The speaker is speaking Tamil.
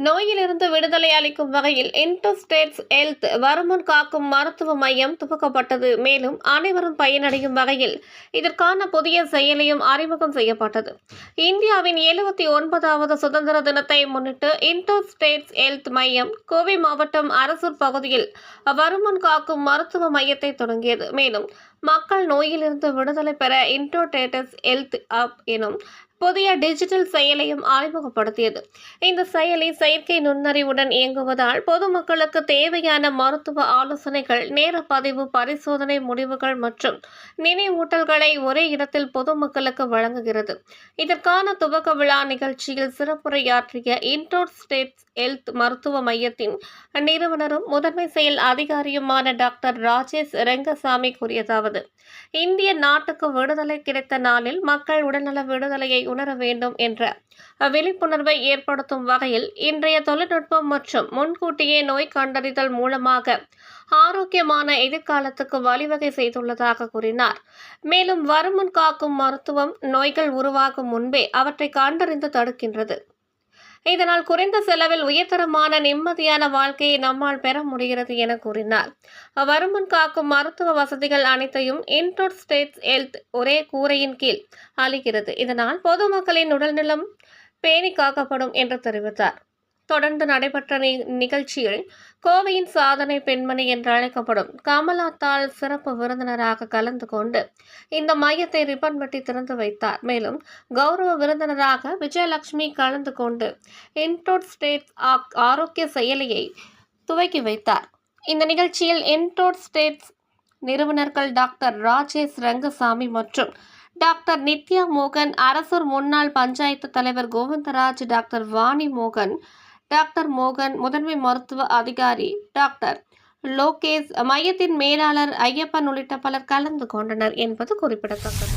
நோயிலிருந்து விடுதலை அளிக்கும் வகையில் இன்டோஸ்டேட்ஸ் ஹெல்த் வருமுன் காக்கும் மருத்துவ மையம் துவக்கப்பட்டது. மேலும் அனைவரும் பயனடையும் வகையில் இதற்கான புதிய செயலியும் அறிமுகம் செய்யப்பட்டது. இந்தியாவின் 79வது சுதந்திர தினத்தை முன்னிட்டு இன்டோஸ்டேட்ஸ் ஹெல்த் மையம் கோவை மாவட்டம் அரசூர் பகுதியில் வருமுன் காக்கும் மருத்துவ மையத்தை தொடங்கியது. மேலும் மக்கள் நோயிலிருந்து விடுதலை பெற இன்டோஸ்டேட்ஸ் ஹெல்த் ஆப் எனும் புதிய டிஜிட்டல் செயலியும் அறிமுகப்படுத்தியது. இந்த செயலி செயற்கை நுண்ணறிவுடன் இயங்குவதால் பொதுமக்களுக்கு தேவையான மருத்துவ ஆலோசனைகள், நேர பதிவு, பரிசோதனை முடிவுகள் மற்றும் நினைவூட்டல்களை ஒரே இடத்தில் பொதுமக்களுக்கு வழங்குகிறது. இதற்கான துவக்க விழா நிகழ்ச்சியில் சிறப்புரையாற்றிய இன்டோஸ்டேட்ஸ் ஹெல்த் மருத்துவ மையத்தின் நிறுவனரும் முதன்மை செயல் அதிகாரியுமான டாக்டர் ராஜேஷ் ரெங்கசாமி கூறியதாவது: இந்திய நாட்டுக்கு விடுதலை கிடைத்த நாளில் மக்கள் உடல்நல விடுதலையை உணர வேண்டும் என்ற விழிப்புணர்வை ஏற்படுத்தும் வகையில் இன்றைய தொழில்நுட்பம் மற்றும் முன்கூட்டியே நோய் கண்டறிதல் மூலமாக ஆரோக்கியமான எதிர்காலத்துக்கு வழிவகை செய்துள்ளதாக கூறினார். மேலும் வருமுன் காக்கும் மருத்துவம் நோய்கள் உருவாகும் முன்பே அவற்றை கண்டறிந்து தடுக்கின்றது. இதனால் குறைந்த செலவில் உயர்தரமான நிம்மதியான வாழ்க்கையை நம்மால் பெற முடிகிறது என கூறினார். வருமுன் காக்கும் மருத்துவ வசதிகள் அனைத்தையும் இன்டோஸ்டேட்ஸ் ஹெல்த் ஒரே கூரையின் கீழ் அளிக்கிறது. இதனால் பொதுமக்களின் உடல்நலம் பேணி காக்கப்படும் என்று தெரிவித்தார். தொடர்ந்து நடைபெற்ற நிகழ்ச்சியில் கோவையின் சாதனை பெண்மணி என்று அழைக்கப்படும் கமலா தால் சிறப்பு விருந்தினராக கலந்து கொண்டு இந்த மையத்தை ரிப்பன் வெட்டி திறந்து வைத்தார். மேலும் கௌரவ விருந்தினராக விஜயலட்சுமி கலந்து கொண்டு இன்டோஸ்டேட்ஸ் ஆரோக்கிய செயலியை துவக்கி வைத்தார். இந்த நிகழ்ச்சியில் இன்டோஸ்டேட்ஸ் நிறுவனர்கள் டாக்டர் ராஜேஷ் ரெங்கசாமி மற்றும் டாக்டர் நித்யா மோகன், அரசூர் முன்னாள் பஞ்சாயத்து தலைவர் கோவிந்தராஜ், டாக்டர் வாணி மோகன், டாக்டர் மோகன், முதன்மை மருத்துவ அதிகாரி டாக்டர் லோகேஷ், மையத்தின் மேலாளர் ஐயப்பன் உள்ளிட்ட பலர் கலந்து கொண்டனர் என்பது குறிப்பிடத்தக்கது.